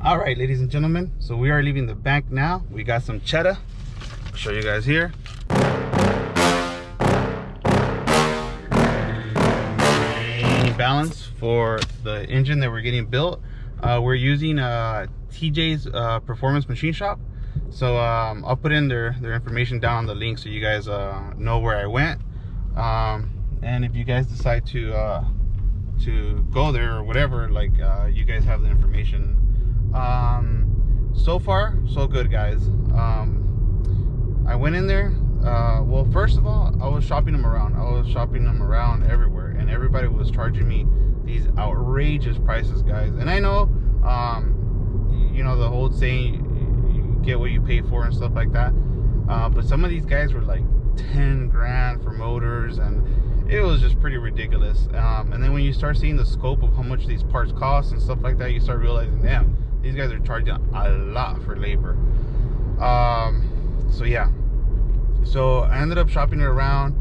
All right, ladies and gentlemen, so we are leaving the bank now. We got some cheddar. I'll show you guys here. Balance for the engine that we're getting built. We're using TJ's Performance Machine Shop. So I'll put in their information down on the link so you guys know where I went. And if you guys decide to go there or whatever, like you guys have the information. So far so good, guys. I went in there. Well, first of all, I was shopping them around. Everywhere, and everybody was charging me these outrageous prices, guys. And I know, you know, the whole saying, you get what you pay for and stuff like that. But some of these guys were like 10 grand for motors, and it was just pretty ridiculous. And then when you start seeing the scope of how much these parts cost and stuff like that, you start realizing, damn, these guys are charging a lot for labor. So yeah, so I ended up shopping it around,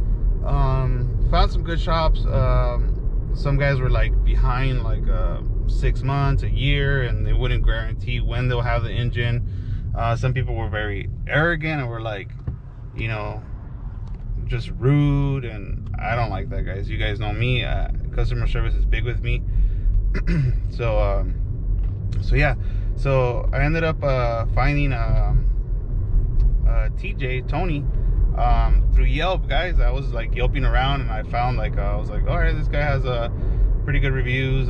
found some good shops. Some guys were like behind like 6 months, a year, and they wouldn't guarantee when they'll have the engine. Some people were very arrogant and were like, you know, just rude, and I don't like that, guys. You guys know me. Customer service is big with me. So yeah, so I ended up finding TJ, Toni, through Yelp, guys. I was like yelping around, and I found like I was like, all right, this guy has pretty good reviews.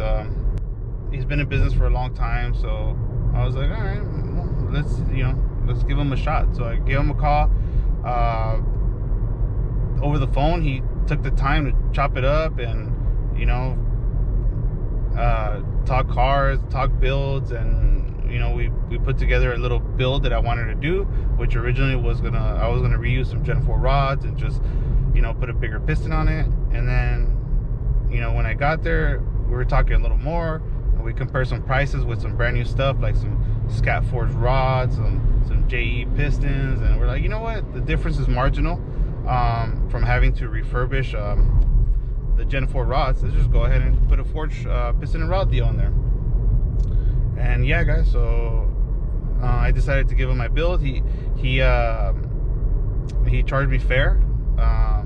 He's been in business for a long time, so I was like, all right, well, let's give him a shot. So I gave him a call over the phone. He took the time to chop it up and, you know, talk cars, talk builds, and you know, we put together a little build that I wanted to do, which originally I was gonna reuse some Gen 4 rods and just, you know, put a bigger piston on it. And then, you know, when I got there, we were talking a little more, and we compared some prices with some brand new stuff like some scat forged rods, some JE pistons, and we're like, you know what, the difference is marginal from having to refurbish the Gen 4 rods. Let's just go ahead and put a forged piston and rod deal on there. And yeah, guys, so I decided to give him my build. He charged me fair. I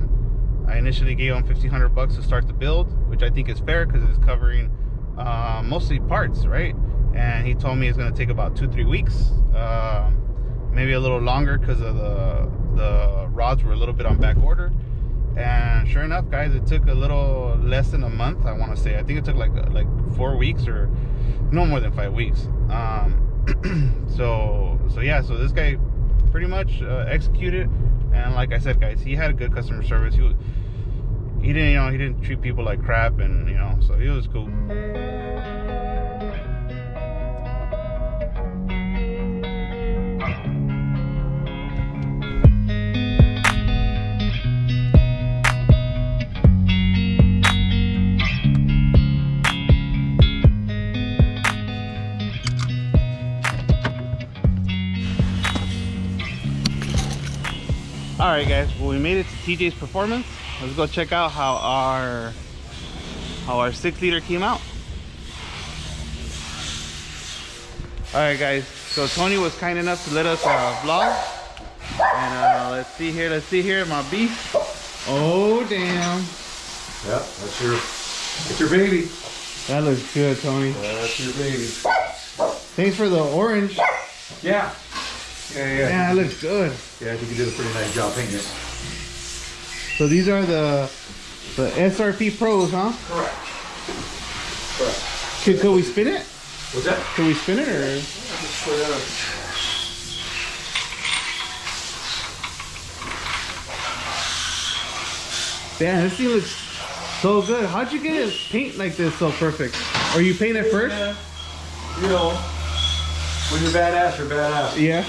initially gave him $1,500 to start the build, which I think is fair because it's covering mostly parts, right? And he told me it's going to take about 2-3 weeks, maybe a little longer because of the rods were a little bit on back order. And sure enough, guys, it took a little less than a month, I want to say. I think it took like 4 weeks, or no more than 5 weeks. So yeah, so this guy pretty much executed. And like I said, guys, he had a good customer service. He didn't, you know, he didn't treat people like crap, and you know, so it was cool. All right, guys, well, we made it to TJ's Performance. Let's go check out how our 6-liter came out. All right, guys, so Toni was kind enough to let us vlog, and let's see here my beef. Oh damn. Yep, that's your baby. That looks good, Toni. That's your baby. Thanks for the orange. Yeah. Yeah, that looks good. Yeah, I think you did a pretty nice job painting it. So these are the SRP Pros, huh? Correct. Could we spin it? What's that? Could we spin it, or? Yeah, just put it out. Damn, this thing looks so good. How'd you get it paint like this so perfect? Or you paint it first? Yeah. You know, when you're badass, you're badass. Yeah.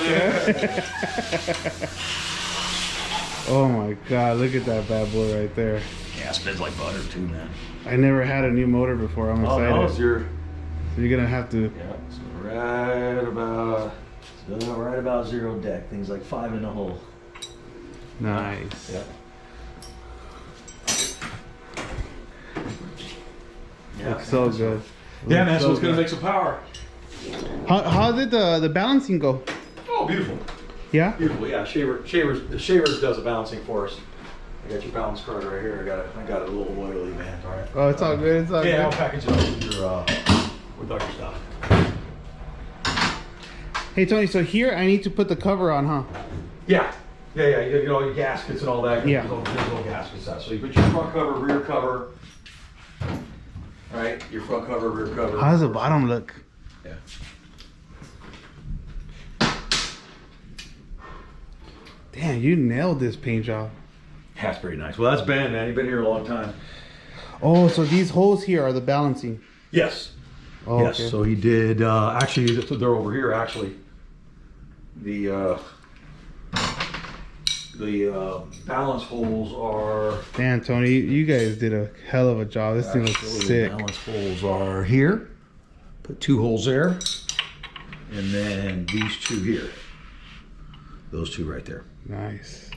Oh my god, look at that bad boy right there. Yeah, it spins like butter too, man. I never had a new motor before. I'm excited. Oh, no, so you're gonna have to. Yeah, so right about zero deck. Things like 5 in the hole. Nice. Yeah. Looks so good. Yeah, man, so it's gonna make some power. How did the balancing go? Oh, beautiful. Yeah? Beautiful, yeah. Shavers does the balancing for us. I got your balance card right here. I got it a little oily, man. All right. Oh, it's all good. It's all good. I'll package it up with all your stuff. Hey Tony, so here I need to put the cover on, huh? Yeah. You get all your gaskets and all that. Yeah. There's all gaskets out. So you put your front cover, rear cover. Right? Your front cover, rear cover. How does the bottom look? Yeah. Damn, you nailed this paint job. That's pretty nice. Well, that's Ben, man. You've been here a long time. Oh, so these holes here are the balancing. Yes. Oh, yes. okay. So he did. Actually, they're over here. Actually, the balance holes are. Damn, Tony, you guys did a hell of a job. This thing looks sick. The balance holes are here. Put 2 holes there, and then these 2 here. Those 2 right there. Nice.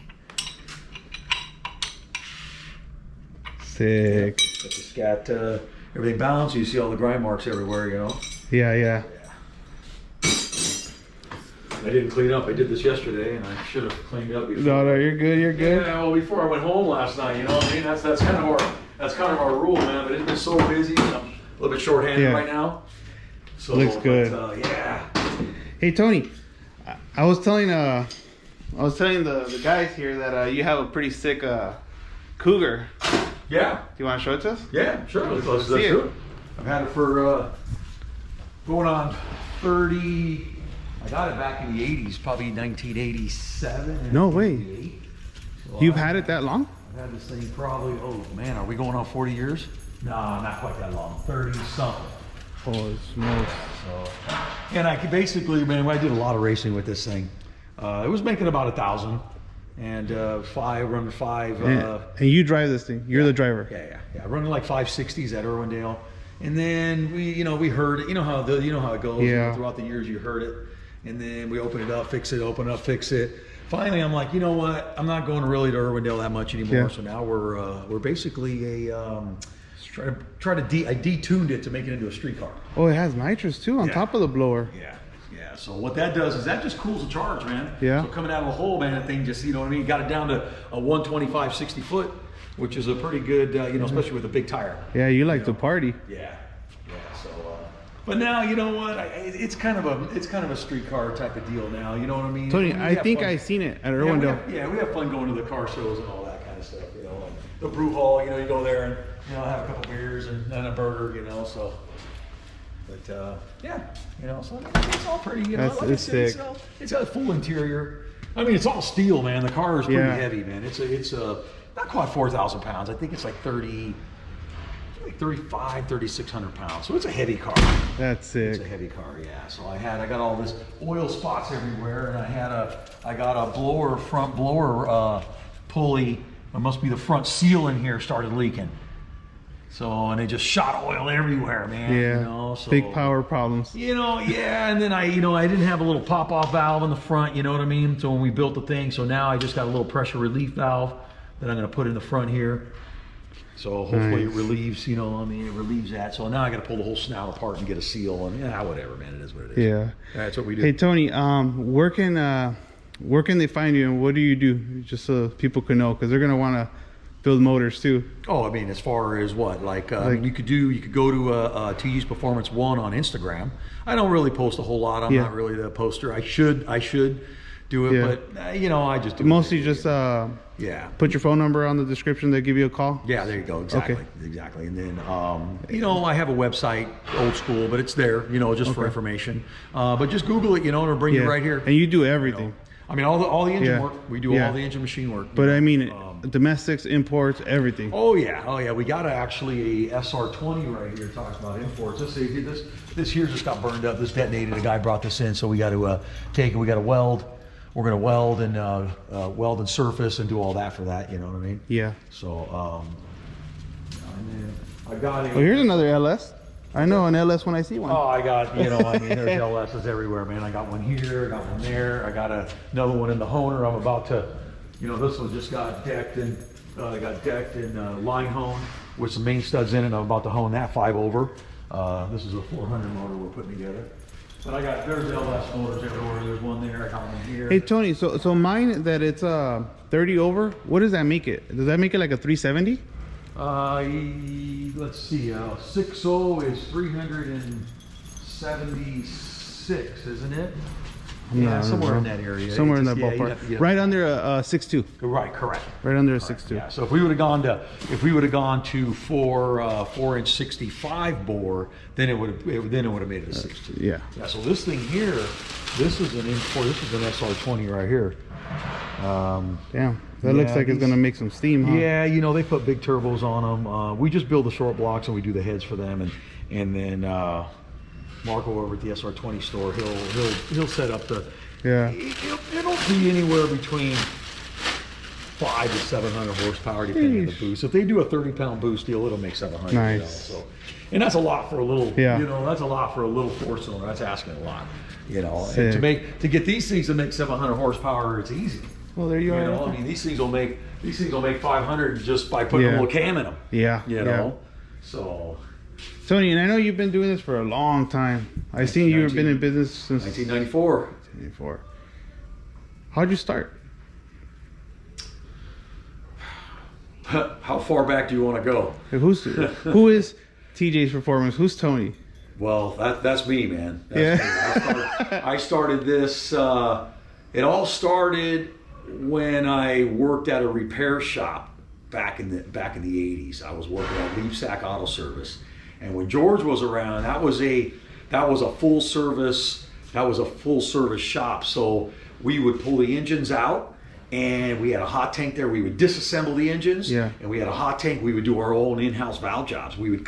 Sick. Got the scat, everything balanced. You see all the grind marks everywhere, you know. Yeah. I didn't clean up. I did this yesterday, and I should have cleaned up before. No, you're good. You're good. Yeah, well, before I went home last night, you know what I mean. That's kind of our rule, man. But it's been so busy. And I'm a little bit short-handed right now. So looks good. Yeah. Hey Tony, I was telling the guys here that you have a pretty sick Cougar. Yeah. Do you want to show it to us? Yeah, sure. Let's see do it. it. I've had it for going on 30. I got it back in the 80s, probably 1987. No way. So You've had it that long? I've had this thing probably, oh man, are we going on 40 years? No, not quite that long. 30 something. Oh, smokes. So, and I could basically, man, I did a lot of racing with this thing. It was making about 1,000. And running 5. And you drive this thing. You're the driver. Yeah. Running like 560s at Irwindale, and then we heard it. You know how it goes. Yeah. Throughout the years, you heard it, and then we open it up, fix it, open up, fix it. Finally, I'm like, you know what? I'm not going really to Irwindale that much anymore. Yeah. So now we're basically I detuned it to make it into a street car. Oh, it has nitrous too on top of the blower. Yeah. So what that does is that just cools the charge, man. Yeah. So coming out of the hole, man, that thing just, you know what I mean? Got it down to a 125, 60 foot, which is a pretty good, especially with a big tire. Yeah, you like to party. Yeah. So, but now, you know what? It's kind of a street car type of deal now. You know what I mean? Tony, I think I seen it at Irwindale. Yeah, we have fun going to the car shows and all that kind of stuff. You know, and the brew hall. You know, you go there and have a couple beers and a burger. You know, so. But so it's all pretty, like I said, sick. It's got a full interior. I mean, it's all steel, man. The car is pretty heavy, man. It's not quite 4,000 pounds. I think it's like 3,600 pounds. So it's a heavy car. That's sick. It's a heavy car, yeah. So I got all this oil spots everywhere, and I got a front blower pulley. It must be the front seal in here started leaking. So, and it just shot oil everywhere, man. Yeah. So, big power problems. And then I didn't have a little pop-off valve in the front, you know what I mean? So when we built the thing, so now I just got a little pressure relief valve that I'm gonna put in the front here. So hopefully it relieves, it relieves that. So now I gotta pull the whole snout apart and get a seal, and whatever, man, it is what it is. Yeah. That's what we do. Hey Tony, where can they find you, and what do you do, just so people can know, because they're gonna want to build motors too. Oh, I mean, as far as what, you could go to TG's Performance 1 on Instagram. I don't really post a whole lot. I'm not really the poster. I should do it, but I just do mostly it. Just put your phone number on the description. They give you a call. Yeah, there you go. Exactly. And then I have a website, old school, but it's there, just for information. But just Google it, and it'll bring you right here. And you do everything. I mean, all the engine work. We do all the engine machine work. But I mean, domestics, imports, everything. Oh yeah. We got actually a SR20 right here. Talks about imports. This here just got burned up. This detonated. A guy brought this in, so we got to take it. We got to weld. We're gonna weld and surface and do all that for that. You know what I mean? Yeah. So and then I got it. Well, here's another LS. I know an LS when I see one. Oh, I got, there's LSs everywhere, man. I got one here, I got one there. I got another one in the Honer. I'm about to, this one just got decked and line hone with some main studs in it. I'm about to hone that 5 over. This is a 400 motor we're putting together. But there's LS motors everywhere. There's one there. I got one here. Hey Tony, so mine that it's 30 over. What does that make it? Does that make it like a 370? Let's see. 6.0 is 376, isn't it? Yeah, somewhere in that area. Somewhere in that ballpark. Right under a 6.2. Right, correct. Right under a 6.2. Yeah. So if we would have gone to 4-inch 65 bore, then it would have made it a 6.2. Yeah. Yeah. So this thing here, this is an import. This is an SR20 right here. Damn. That looks like it's gonna make some steam, huh? Yeah, you know, they put big turbos on them. We just build the short blocks and we do the heads for them, and then Marco over at the SR20 store, he'll set up the. Yeah. It'll be anywhere between 500 to 700 horsepower depending on the boost. If they do a 30-pound boost deal, it'll make 700. Nice. You know, so, and that's a lot for a little. Yeah. You know, that's a lot for a little four-cylinder. That's asking a lot. You know, Sick. and to get these things to make 700 horsepower, it's easy. Well, there you are. You know, I mean, these things will make 500 just by putting a little cam in them. Yeah. You know, so. Tony, and I know you've been doing this for a long time. I've seen you've been in business since 1994. 1994. How'd you start? How far back do you want to go? Who is TJ's Performance? Who's Tony? Well, that's me, man. That's me. I started this. It all started when I worked at a repair shop back in the 80s. I was working at Leapsack Auto Service, and when George was around, that was a full service shop. So we would pull the engines out, and we had a hot tank there. We would disassemble the engines, and we had a hot tank. We would do our own in-house valve jobs. We were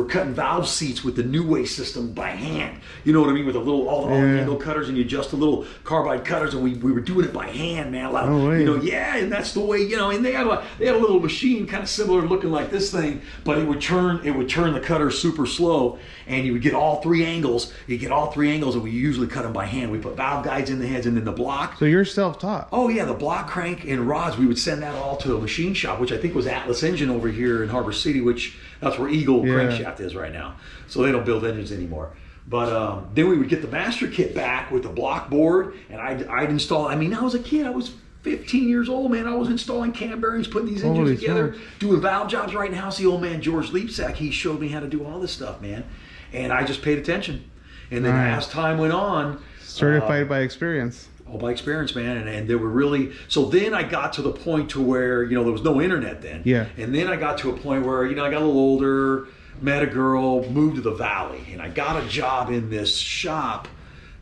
cutting valve seats with the New Way system by hand. You know what I mean? With all the angle cutters, and you adjust the little carbide cutters, and we were doing it by hand, man. Like, you know, and that's the way, you know. And they had a little machine kind of similar looking like this thing, but it would turn the cutter super slow, and you would get all three angles. And we usually cut them by hand. We put valve guides in the heads, and then the block. So you're self-taught. Oh yeah, the block crank and rods, we would send that all to a machine shop, which I think was Atlas Engine over here in Harbor City, which that's where Eagle crankshaft is right now. So they don't build engines anymore. But then we would get the master kit back with the block board, and I'd install. I mean, I was a kid. I was 15 years old, man. I was installing cam bearings, putting these engines together, doing valve jobs right in the house. The old man George Leapsack, he showed me how to do all this stuff, man. And I just paid attention. And then as time went on, certified by experience. All by experience, man, and they were really. So then I got to the point to where, you know, there was no internet then. Yeah. And then I got to a point where, you know, I got a little older, met a girl, moved to the Valley, and I got a job in this shop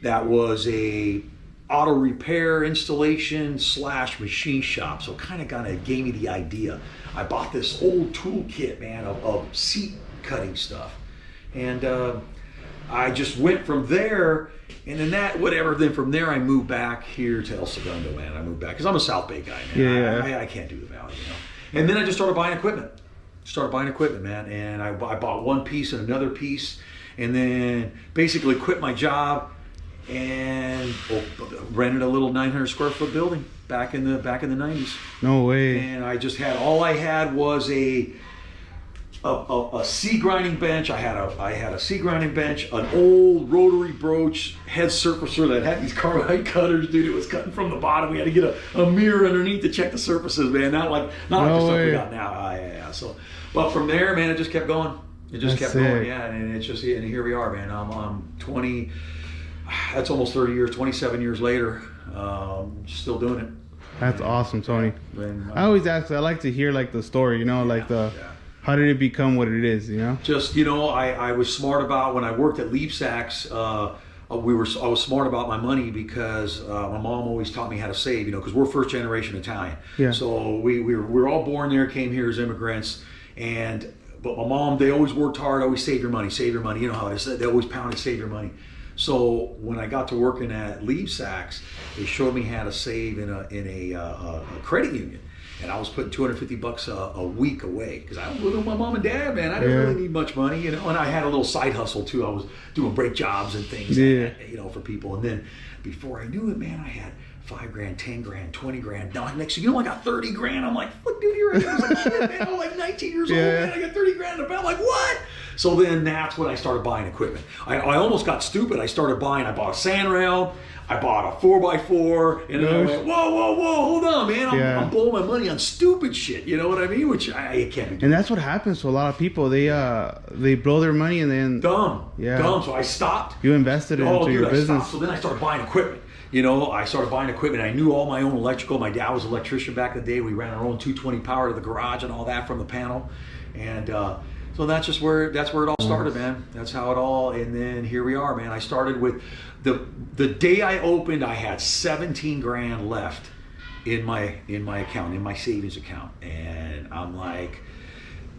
that was a auto repair installation / machine shop. So kind of gave me the idea. I bought this old tool kit, man, of seat cutting stuff, and I just went from there. And then then from there I moved back here to El Segundo, man. I moved back because I'm a South Bay guy, man. I can't do the Valley, you know. And then I just started buying equipment. Man. And I bought one piece and another piece, and then basically quit my job and rented a little 900 square foot building back in the 90s. No way. And all I had was a C grinding bench. I had a C grinding bench, an old rotary broach head surfacer that had these carbide cutters, dude. It was cutting from the bottom. We had to get a mirror underneath to check the surfaces, man. Not like the stuff we got now. So, but from there, man, it just kept going. It just kept going, and it's just, and here we are, man. I'm 20. That's almost 30 years. 27 years later, still doing it. That's awesome, Tony. I always ask. I like to hear like the story, you know, how did it become what it is, you know? Just, you know, I was smart about, when I worked at Leapsacks, I was smart about my money because my mom always taught me how to save, you know, because we're first generation Italian. Yeah. So we were all born there, came here as immigrants, but my mom, they always worked hard, always save your money, you know how it is. They always pounded save your money. So when I got to working at Leapsacks, they showed me how to save in a credit union. And I was putting $250 a week away because I was living with my mom and dad, man. I didn't really need much money, you know. And I had a little side hustle too. I was doing brake jobs and things, you know, for people. And then before I knew it, man, I had $5 grand, 10 grand, 20 grand. Now next thing you know, I got 30 grand. I'm like, look, dude, here I was a kid, man. I'm like 19 years old, man. I got 30 grand in the belt. Like, what? So then that's when I started buying equipment. I almost got stupid. I bought a sand rail, I bought a 4x4, and then I went, whoa, hold on, man. I'm blowing my money on stupid shit, you know what I mean? Which I can't be doing. And that's what happens to a lot of people. They blow their money and then... Dumb. So I stopped. You invested into your business. So then I started buying equipment. You know, I started buying equipment. I knew all my own electrical. My dad was an electrician back in the day. We ran our own 220 power to the garage and all that from the panel. And so that's where it all started, man. That's how it all, and then here we are, man. I started with, the day I opened, I had 17 grand left in my account, in my savings account. And I'm like,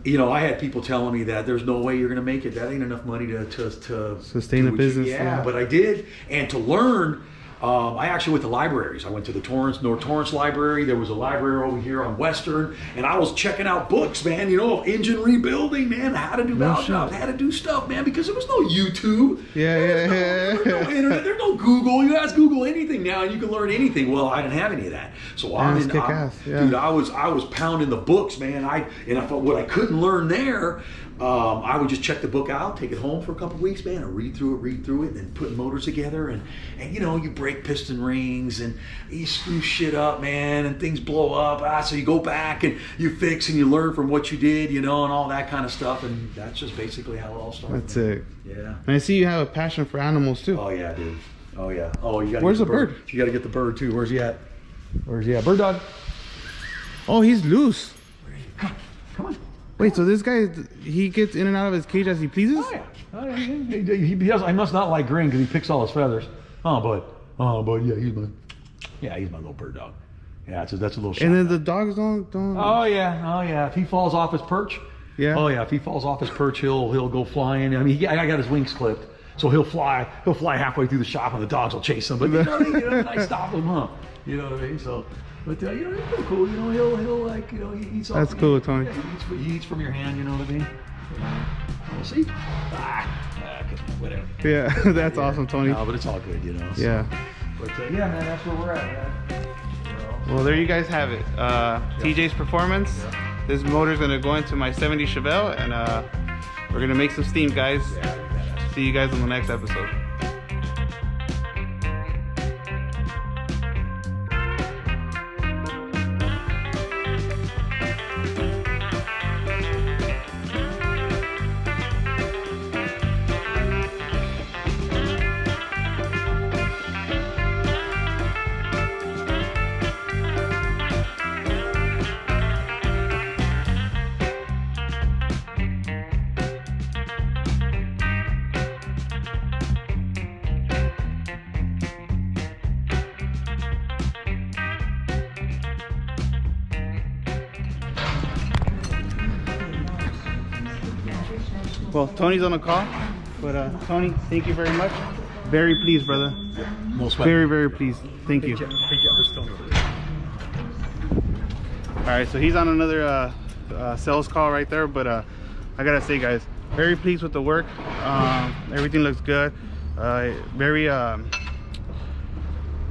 you know, I had people telling me that there's no way you're gonna make it. That ain't enough money to sustain the business. Yeah, but I did. And to learn, I actually went to libraries. I went to the North Torrance Library. There was a library over here on Western, and I was checking out books, man, you know, of engine rebuilding, man, how to do valve jobs, how to do stuff, man, because there was no YouTube. There's no internet, there's no Google. You ask Google anything now, and you can learn anything. Well, I didn't have any of that. So dude, I was pounding the books, man. I thought what I couldn't learn there, I would just check the book out, take it home for a couple of weeks, man, and read through it, and then put motors together, and you know, you break piston rings, and you screw shit up, man, and things blow up. So you go back and you fix and you learn from what you did, you know, and all that kind of stuff, and that's just basically how it all started. That's it. Yeah. And I see you have a passion for animals too. Oh yeah, dude. Oh yeah. Oh, you got. Where's the bird? You got to get the bird too. Where's he at? Bird dog. Oh, he's loose. Come on. Wait, so this guy, he gets in and out of his cage as he pleases? Oh yeah. He does. I must not like green because he picks all his feathers. Oh, bud. Yeah, he's my little bird dog. Yeah, that's a little. And then the dogs don't. Oh yeah. If he falls off his perch. Yeah. Oh yeah. If he falls off his perch, he'll go flying. I mean, I got his wings clipped, so he'll fly halfway through the shop, and the dogs will chase him. But you know, I stop him, huh? You know what I mean? So. But you know, he's pretty cool. You know, he'll like, you know, he eats. That's cool, Tony. Yeah, he eats from your hand. You know what I mean? We'll see. Whatever. Yeah, that's awesome, Tony. No, but it's all good, you know. So. Yeah. But yeah, man, that's where we're at, man. Well, there you guys have it. TJ's Performance. Yeah. This motor's gonna go into my 70 Chevelle, and we're gonna make some steam, guys. Yeah, see you guys on the next episode. Well, Tony's on the call, but Tony, thank you very much. Very pleased, brother. Most very, very pleased. Thank you. All right, so he's on another sales call right there, but I gotta say, guys, very pleased with the work. Everything looks good. Very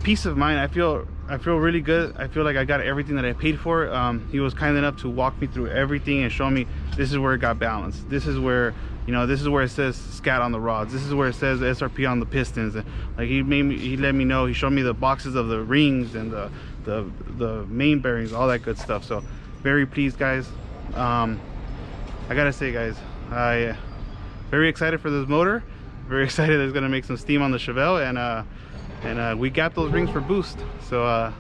peace of mind. I feel really good. I feel like I got everything that I paid for. He was kind enough to walk me through everything and show me this is where it got balanced. This is where, you know, this is where it says scat on the rods. This is where it says SRP on the pistons. And like he let me know. He showed me the boxes of the rings and the main bearings, all that good stuff. So very pleased, guys. I gotta say, guys, I very excited for this motor. Very excited that it's gonna make some steam on the Chevelle, and we got those rings for boost. So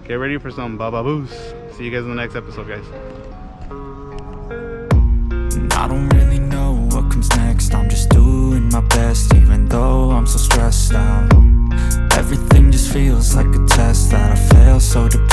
get ready for some baba boost. See you guys in the next episode, guys. I don't really know what comes next. I'm just doing my best, even though I'm so stressed out. Everything just feels like a test that I fail, so depressed.